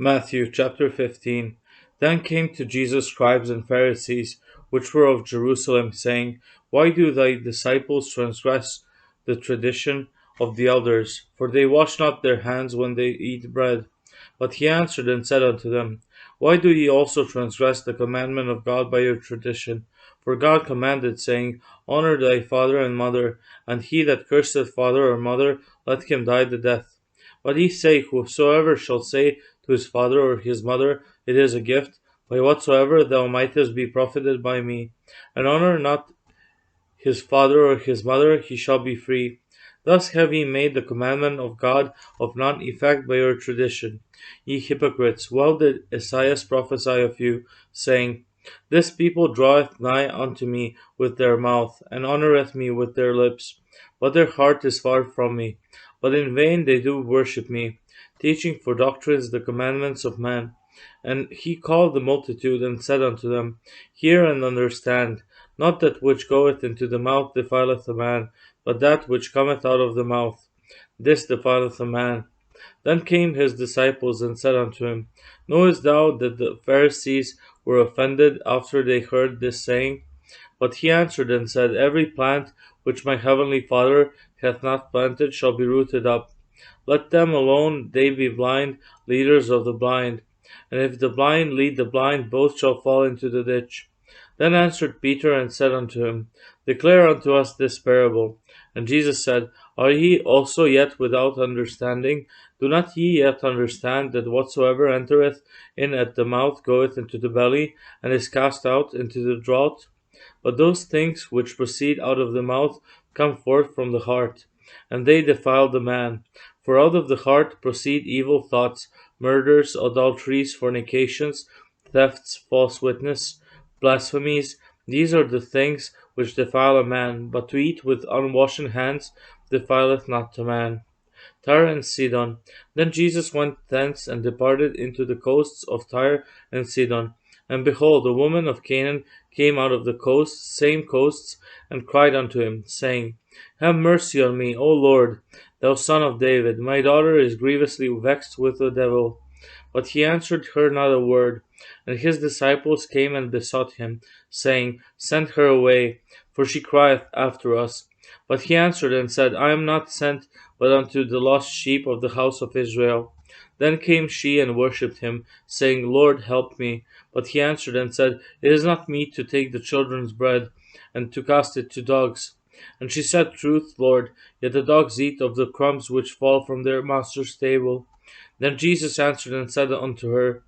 Matthew chapter 15. Then came to Jesus scribes and Pharisees, which were of Jerusalem, saying, Why do thy disciples transgress the tradition of the elders? For they wash not their hands when they eat bread. But he answered and said unto them, Why do ye also transgress the commandment of God by your tradition? For God commanded, saying, Honor thy father and mother, and he that curseth father or mother, let him die the death. But ye say, Whosoever shall say to his father or his mother, It is a gift, by whatsoever thou mightest be profited by me, and honor not his father or his mother, he shall be free. Thus have ye made the commandment of God of none effect by your tradition. Ye hypocrites, well did Esaias prophesy of you, saying, This people draweth nigh unto me with their mouth, and honoureth me with their lips, but their heart is far from me. But in vain they do worship me, teaching for doctrines the commandments of men. And he called the multitude, and said unto them, Hear and understand. Not that which goeth into the mouth defileth a man, but that which cometh out of the mouth, this defileth a man. Then came his disciples and said unto him, Knowest thou that the Pharisees were offended after they heard this saying? But he answered and said, Every plant which my heavenly Father hath not planted shall be rooted up. Let them alone, they be blind, leaders of the blind. And if the blind lead the blind, both shall fall into the ditch. Then answered Peter and said unto him, Declare unto us this parable. And Jesus said, Are ye also yet without understanding? Do not ye yet understand that whatsoever entereth in at the mouth goeth into the belly, and is cast out into the draught? But those things which proceed out of the mouth come forth from the heart, and they defile the man. For out of the heart proceed evil thoughts, murders, adulteries, fornications, thefts, false witness, blasphemies. These are the things which defile a man, but to eat with unwashen hands defileth not a man. Tyre and Sidon. Then Jesus went thence and departed into the coasts of Tyre and Sidon. And behold, a woman of Canaan came out of the same coasts, and cried unto him, saying, Have mercy on me, O Lord, thou son of David. My daughter is grievously vexed with the devil. But he answered her not a word. And his disciples came and besought him, saying, Send her away, for she crieth after us. But he answered and said, I am not sent but unto the lost sheep of the house of Israel. Then came she and worshipped him, saying, Lord, help me. But he answered and said, It is not meet to take the children's bread, and to cast it to dogs. And she said, Truth, Lord, yet the dogs eat of the crumbs which fall from their master's table. Then Jesus answered and said unto her,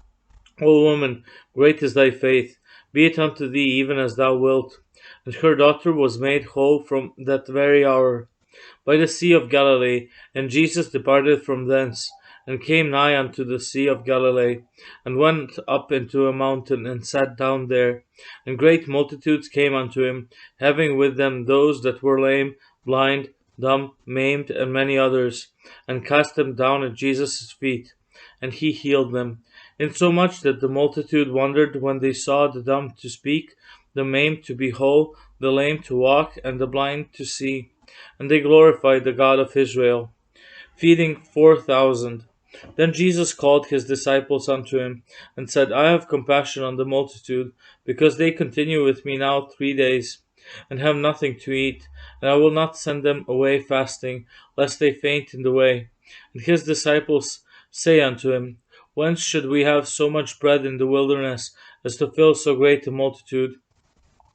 O woman, great is thy faith, be it unto thee even as thou wilt. And her daughter was made whole from that very hour. By the sea of Galilee, and Jesus departed from thence, and came nigh unto the sea of Galilee, and went up into a mountain, and sat down there. And great multitudes came unto him, having with them those that were lame, blind, dumb, maimed, and many others, and cast them down at Jesus' feet, and he healed them. Insomuch that the multitude wondered when they saw the dumb to speak, the maimed to be whole, the lame to walk, and the blind to see. And they glorified the God of Israel. Feeding 4,000. Then Jesus called his disciples unto him, and said, I have compassion on the multitude, because they continue with me now 3 days, and have nothing to eat, and I will not send them away fasting, lest they faint in the way. And his disciples say unto him, Whence should we have so much bread in the wilderness, as to fill so great a multitude?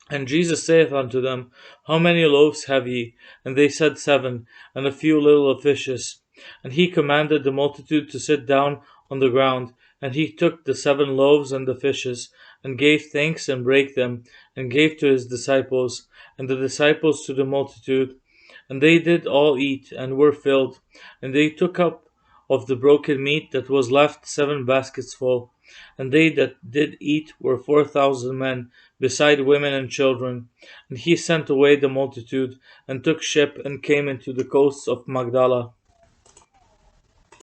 And Jesus saith unto them, How many loaves have ye? And they said 7, and a few little fishes. And he commanded the multitude to sit down on the ground. And he took the 7 loaves and the fishes, and gave thanks, and brake them, and gave to his disciples, and the disciples to the multitude. And they did all eat, and were filled. And they took up of the broken meat that was left 7 baskets full. And they that did eat were 4,000 men, beside women and children. And he sent away the multitude, and took ship, and came into the coasts of Magdala.